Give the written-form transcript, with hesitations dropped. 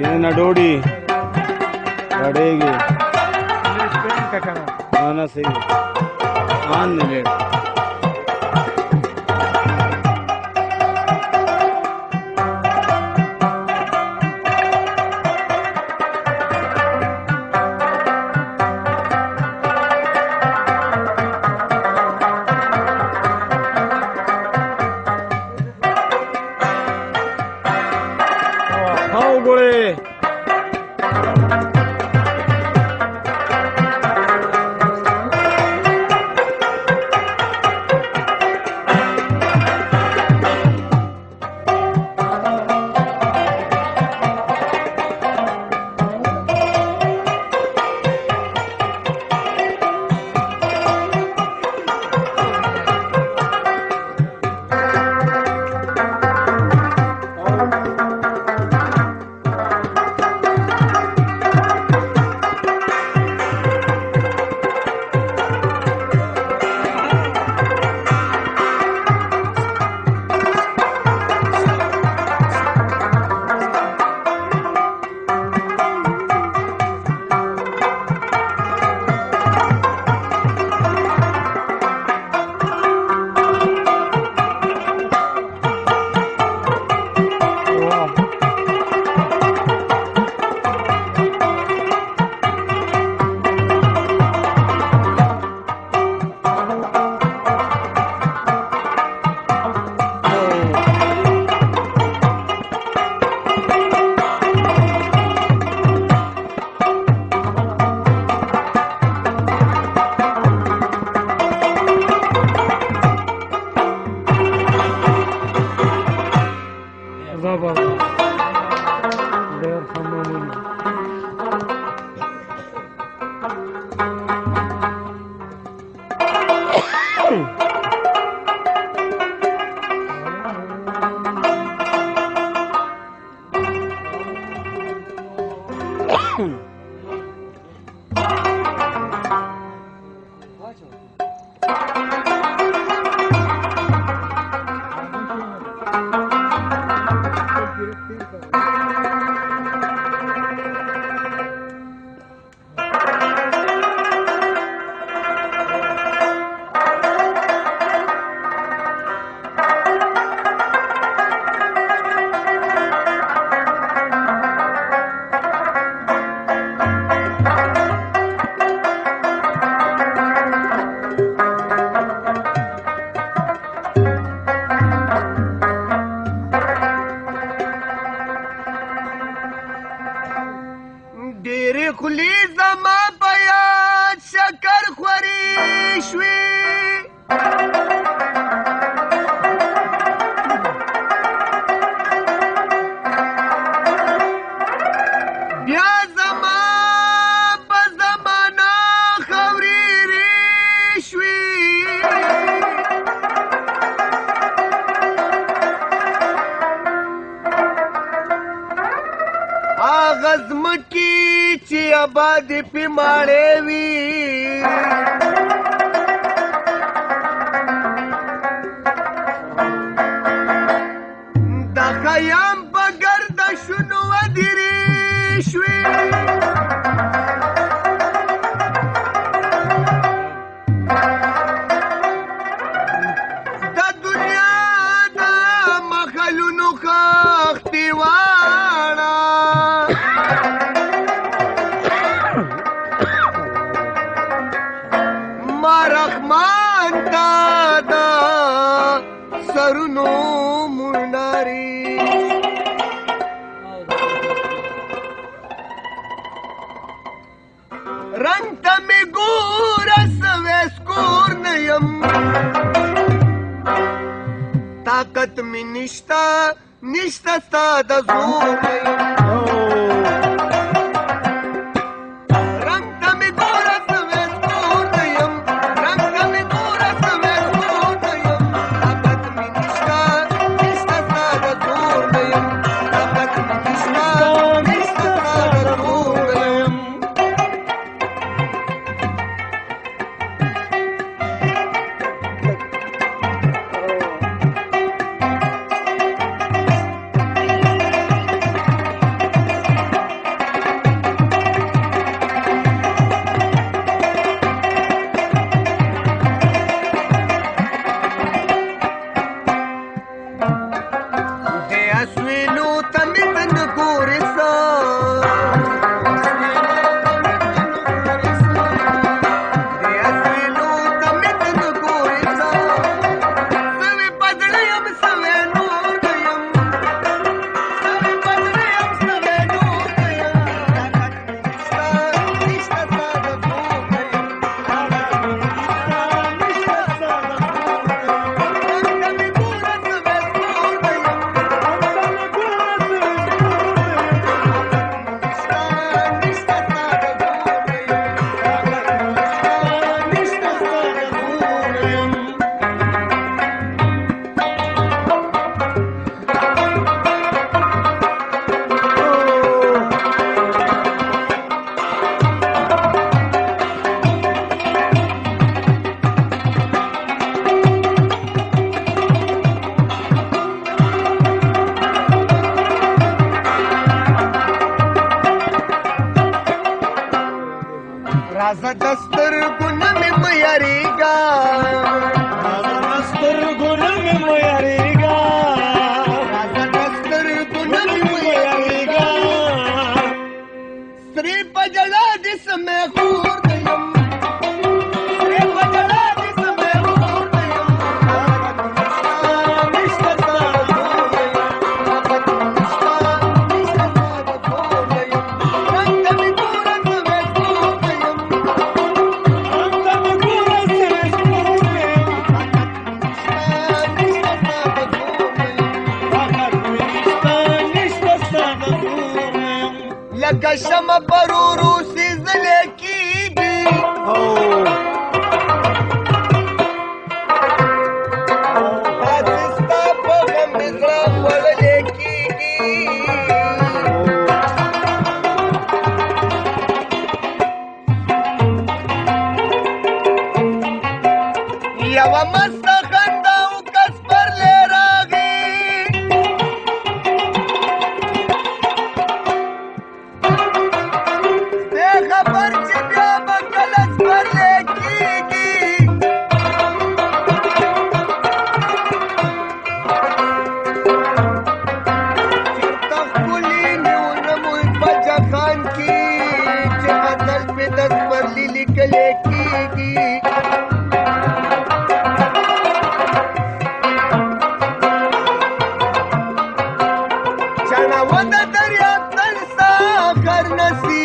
किन डोडी बढ़ेगी ना सही आन ले गोळे ډېرې خولې زما په یاد شکر خورې شوې بیا زما په زمانه خورېرې شوې هغه ځمکې چې آبادې پې ماړې وي د خیام په ګردشونو ودرې شوې د دنیا د مخلونو خښتې واړه رحمان دادا سرونو مناري رنگ ته مې ګوره سوی سکور نه یم طاقت مې نشته نشته ستا د زور نه یم رازه د سترګو نه مې مه یارېږه رازه د سترګو نه مې مه یارېږه رازه د سترګو نه مې مه یارېږه سرې په جړا دې سمې خور ته یم سرې په جړا دې سمې خور ته یم نشته ستا د زور یم نشته ستا د زور یم رنګ ته مې ګوره سمې خور ته یم رنګ ته مې ګوره سمې خور ته یم نشته ستا د زور یم طاقت مې نشته ستا د زور یم لکه شمع پر ورو سېزلې کېږي داسې ستا په غم مې زړه خوړلې کېږي یوه مسته خندا وکړه سپرلی راغی دې خبر چې بیا به کله سپرلی کېږي چېرته ښکلي نیونه محیط په جهان کې چې غزل پې د سپرلي لیکلی کېږي چڼوه د دریاب تر ساغر نصیب